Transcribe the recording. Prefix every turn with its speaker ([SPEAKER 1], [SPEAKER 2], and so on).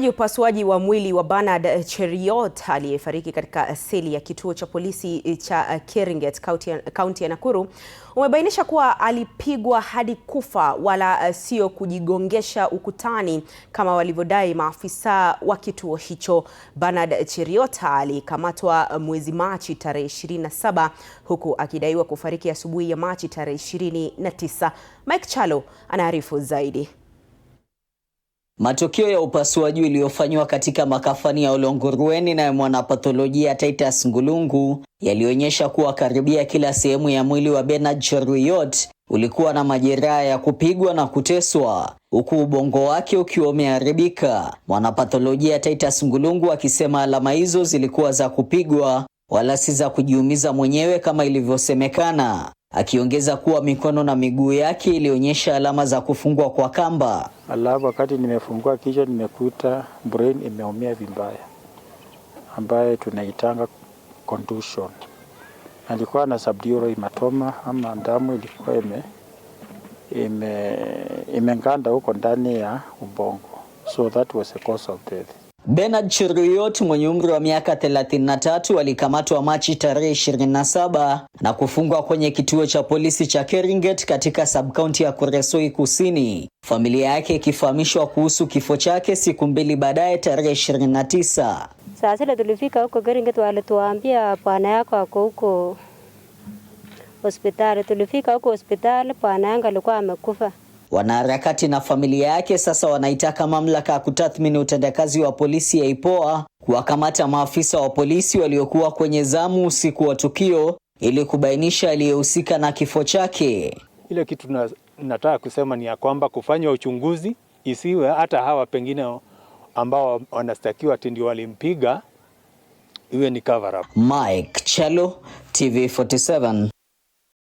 [SPEAKER 1] Upasuaji wa mwili wa Bernard Cheruiyot aliyefariki katika seli ya kituo cha polisi cha Keringet, kaunti ya Nakuru, umebainisha kuwa alipigwa hadi kufa wala sio kujigongesha ukutani kama walivyodai maafisa wa kituo hicho. Bernard Cheruiyot alikamatwa mwezi Machi tarehe 27 huku akidaiwa kufariki asubuhi ya Machi tarehe 29. Mike Chalo anaarifu zaidi.
[SPEAKER 2] Matokeo ya upasuaji uliofanywa katika makafani ya Olongorueni na mwanapatholojia Titus Ngulungu yalionyesha kuwa karibia kila sehemu ya mwili wa Bernard Cheruiyot ulikuwa na majeraha ya kupigwa na kuteswa, huku ubongo wake ukiwa umeharibika. Mwanapatholojia Titus Ngulungu akisema alama hizo zilikuwa za kupigwa wala si za kujiumiza mwenyewe kama ilivyosemekana, akiongeza kuwa mikono na miguu yake ilionyesha alama za kufungwa kwa kamba.
[SPEAKER 3] Alafu wakati nimefungua kichwa nimekuta brain imeumia vibaya, ambaye tunaitanga contusion. Alikuwa na subdural hematoma ama damu ilikuwa imenganda huko ndani ya ubongo. So that was the cause of death.
[SPEAKER 2] Bernard Cheruiyot mwenye umri wa miaka 33 alikamatwa Machi tarehe 27 na kufungwa kwenye kituo cha polisi cha Keringet katika subcounty ya Kuresoi Kusini. Familia yake ikifahamishwa kuhusu kifo chake siku mbili baadaye tarehe 29.
[SPEAKER 4] Sasa ile tulifika huko Keringet walituambia bwana yako ako huko hospitali. Tulifika huko hospitali, bwana yangu alikuwa amekufa.
[SPEAKER 2] Wanaharakati na familia yake sasa wanaitaka mamlaka kutathmini utendakazi wa polisi ya IPOA kuwakamata maafisa wa polisi waliokuwa kwenye zamu usiku wa tukio ili kubainisha aliyehusika na kifo chake.
[SPEAKER 5] Ile kitu nataka kusema ni ya kwamba kufanya uchunguzi, isiwe hata hawa pengine ambao wanastakiwa ati ndio walimpiga, iwe ni cover up.
[SPEAKER 2] Mike Chalo, TV47.